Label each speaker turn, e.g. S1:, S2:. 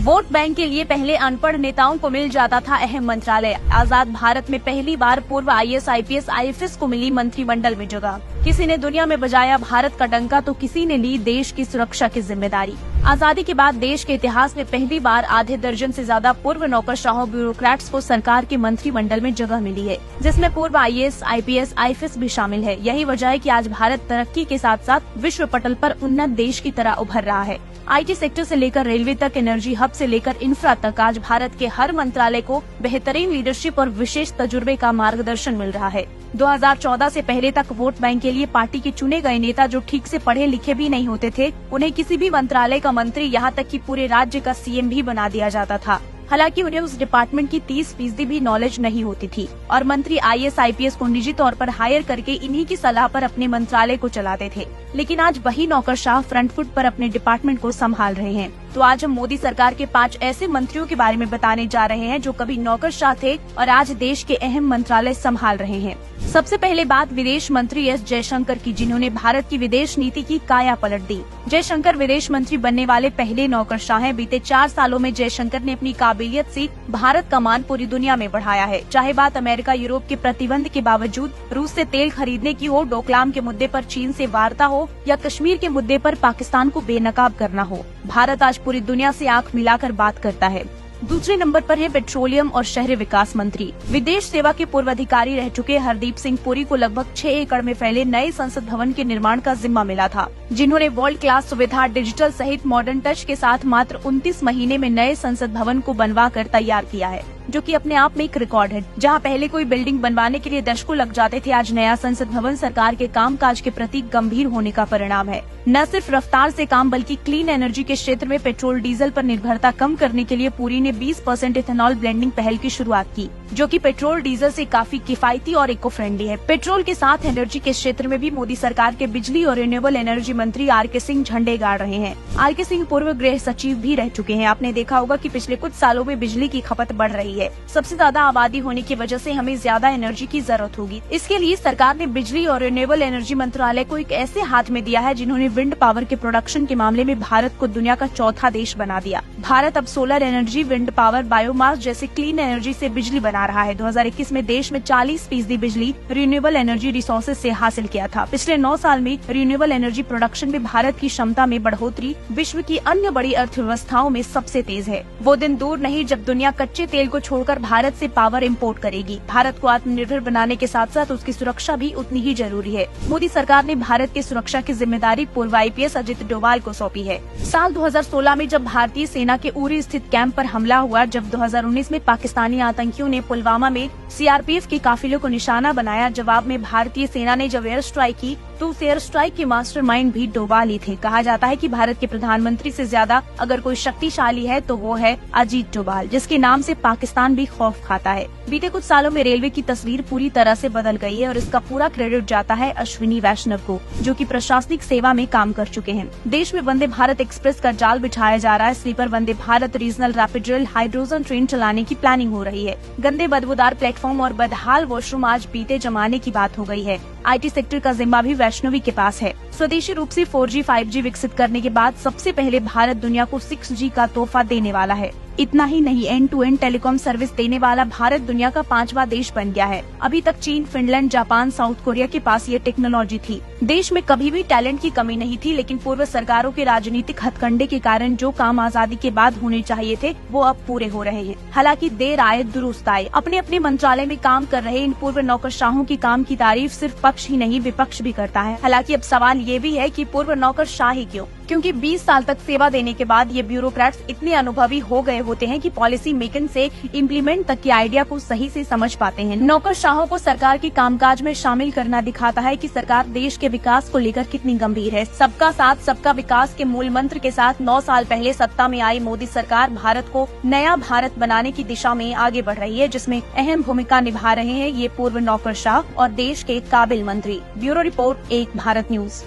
S1: Vote bank के लिए पहले अनपढ़ नेताओं को मिल जाता था अहम मंत्रालय। आजाद भारत में पहली बार पूर्व IAS, IPS, IFS को मिली मंत्रिमंडल में जगह। किसी ने दुनिया में बजाया भारत का डंका तो किसी ने ली देश की सुरक्षा की जिम्मेदारी। आजादी के बाद देश के इतिहास में पहली बार आधे दर्जन से ज्यादा पूर्व नौकरशाहों ब्यूरोक्रेट्स को सरकार के मंत्रिमंडल में जगह मिली है, जिसमें पूर्व IAS, IPS, IFS भी शामिल है। यही वजह है कि आज भारत तरक्की के साथ साथ विश्व पटल पर उन्नत देश की तरह उभर रहा है। IT सेक्टर से लेकर रेलवे तक, एनर्जी हब से लेकर इंफ्रा तक, आज भारत के हर मंत्रालय को बेहतरीन लीडरशिप और विशेष तजुर्बे का मार्गदर्शन मिल रहा है। 2014 से पहले तक वोट बैंक के लिए पार्टी के चुने गए नेता जो ठीक से पढ़े लिखे भी नहीं होते थे, उन्हें किसी भी मंत्रालय का मंत्री, यहाँ तक कि पूरे राज्य का CM भी बना दिया जाता था। हालांकि उन्हें उस डिपार्टमेंट की 30% भी नॉलेज नहीं होती थी और मंत्री IAS, IPS को निजी तौर पर हायर करके इन्हीं की सलाह पर अपने मंत्रालय को चलाते थे। लेकिन आज वही नौकरशाह फ्रंट फुट पर अपने डिपार्टमेंट को संभाल रहे हैं। तो आज हम मोदी सरकार के 5 ऐसे मंत्रियों के बारे में बताने जा रहे हैं जो कभी नौकरशाह थे और आज देश के अहम मंत्रालय संभाल रहे हैं। सबसे पहले बात विदेश मंत्री S जयशंकर की, जिन्होंने भारत की विदेश नीति की काया पलट दी। जयशंकर विदेश मंत्री बनने वाले पहले नौकरशाह हैं। बीते 4 सालों में जयशंकर ने अपनी काबिलियत से भारत का मान पूरी दुनिया में बढ़ाया है। चाहे बात अमेरिका, यूरोप के प्रतिबंध के बावजूद रूस से तेल खरीदने की हो, डोकलाम के मुद्दे पर चीन से वार्ता हो या कश्मीर के मुद्दे पर पाकिस्तान को बेनकाब करना हो, भारत आज पूरी दुनिया से आंख मिलाकर बात करता है। दूसरे नंबर पर है पेट्रोलियम और शहरी विकास मंत्री। विदेश सेवा के पूर्व अधिकारी रह चुके हरदीप सिंह पुरी को लगभग 6 एकड़ में फैले नए संसद भवन के निर्माण का जिम्मा मिला था, जिन्होंने वर्ल्ड क्लास सुविधा, डिजिटल सहित मॉडर्न टच के साथ मात्र 29 महीने में नए संसद भवन को बनवा कर तैयार किया है, जो कि अपने आप में एक रिकॉर्ड है। जहां पहले कोई बिल्डिंग बनवाने के लिए दशकों लग जाते थे, आज नया संसद भवन सरकार के कामकाज के प्रति गंभीर होने का परिणाम है। न सिर्फ रफ्तार से काम, बल्कि क्लीन एनर्जी के क्षेत्र में पेट्रोल डीजल पर निर्भरता कम करने के लिए पुरी ने 20% इथेनॉल ब्लेंडिंग पहल की शुरुआत की, जो कि पेट्रोल डीजल से काफी किफायती और इको फ्रेंडली है। पेट्रोल के साथ एनर्जी के क्षेत्र में भी मोदी सरकार के बिजली और रिन्यूएबल एनर्जी मंत्री RK सिंह झंडे गाड़ रहे हैं। RK सिंह पूर्व गृह सचिव भी रह चुके हैं। आपने देखा होगा कि पिछले कुछ सालों में बिजली की खपत बढ़ रही है। सबसे ज्यादा आबादी होने की वजह से हमें ज्यादा एनर्जी की जरूरत होगी। इसके लिए सरकार ने बिजली और रिन्यूएबल एनर्जी मंत्रालय को एक ऐसे हाथ में दिया है, जिन्होंने विंड पावर के प्रोडक्शन के मामले में भारत को दुनिया का चौथा देश बना दिया। भारत अब solar energy, wind power, biomass जैसे क्लीन एनर्जी से बिजली बना रहा है। 2021 में देश में 40% बिजली रिन्यूएबल एनर्जी रिसोर्सेज से हासिल किया था। पिछले 9 साल में रिन्यूएबल एनर्जी प्रोडक्शन में भारत की क्षमता में बढ़ोतरी विश्व की अन्य बड़ी अर्थव्यवस्थाओं में सबसे तेज है। वो दिन दूर नहीं जब दुनिया कच्चे तेल को छोड़कर भारत से पावर इंपोर्ट करेगी। भारत को आत्मनिर्भर बनाने के साथ साथ उसकी सुरक्षा भी उतनी ही जरूरी है। मोदी सरकार ने भारत की सुरक्षा की जिम्मेदारी पूर्व IPS अजित डोभाल को सौंपी है। साल 2016 में जब भारतीय सेना के उरी स्थित कैंप पर हमला हुआ, जब 2019 में पाकिस्तानी आतंकियों ने पुलवामा में CRPF के काफिले को निशाना बनाया, जवाब में भारतीय सेना ने जब एयर स्ट्राइक की तो उस एयर स्ट्राइक के मास्टरमाइंड भी डोभाल ही थे। कहा जाता है कि भारत के प्रधानमंत्री से ज्यादा अगर कोई शक्तिशाली है तो वो है अजीत डोभाल, जिसके नाम से पाकिस्तान भी खौफ खाता है। बीते कुछ सालों में रेलवे की तस्वीर पूरी तरह से बदल गई है और इसका पूरा क्रेडिट जाता है अश्विनी वैष्णव को, जो कि प्रशासनिक सेवा में काम कर चुके हैं। देश में वंदे भारत एक्सप्रेस का जाल बिछाया जा रहा है। Sleeper Vande Bharat, regional rapid rail, hydrogen train चलाने की प्लानिंग हो रही है। गंदे बदबूदार प्लेटफॉर्म और बदहाल वॉशरूम आज बीते जमाने की बात हो गई है। IT सेक्टर का जिम्मा भी वैष्णवी के पास है। स्वदेशी रूप से 4G, 5G विकसित करने के बाद सबसे पहले भारत दुनिया को 6G का तोहफा देने वाला है। इतना ही नहीं, end to end telecom service देने वाला भारत दुनिया का 5वां देश बन गया है। अभी तक चीन, फिनलैंड, जापान, साउथ कोरिया के पास ये टेक्नोलॉजी थी। देश में कभी भी टैलेंट की कमी नहीं थी, लेकिन पूर्व सरकारों के राजनीतिक हथकंडे के कारण जो काम आजादी के बाद होने चाहिए थे वो अब पूरे हो रहे हैं। हालांकि देर आए दुरुस्त आए। अपने अपने मंत्रालय में काम कर रहे इन पूर्व नौकरशाहों की काम की तारीफ सिर्फ पक्ष ही नहीं विपक्ष भी करता है। हालांकि अब सवाल ये भी है कि पूर्व नौकरशाह ही क्यों? क्योंकि 20 साल तक सेवा देने के बाद ये ब्यूरोक्रेट्स इतने अनुभवी हो गए होते हैं कि पॉलिसी मेकिंग से इम्प्लीमेंट तक की आइडिया को सही से समझ पाते हैं। नौकरशाहों को सरकार के कामकाज में शामिल करना दिखाता है कि सरकार देश के विकास को लेकर कितनी गंभीर है। सबका साथ सबका विकास के मूल मंत्र के साथ 9 साल पहले सत्ता में आई मोदी सरकार भारत को नया भारत बनाने की दिशा में आगे बढ़ रही है, जिसमें अहम भूमिका निभा रहे हैं ये पूर्व नौकरशाह और देश के काबिल मंत्री। ब्यूरो रिपोर्ट, एक भारत न्यूज।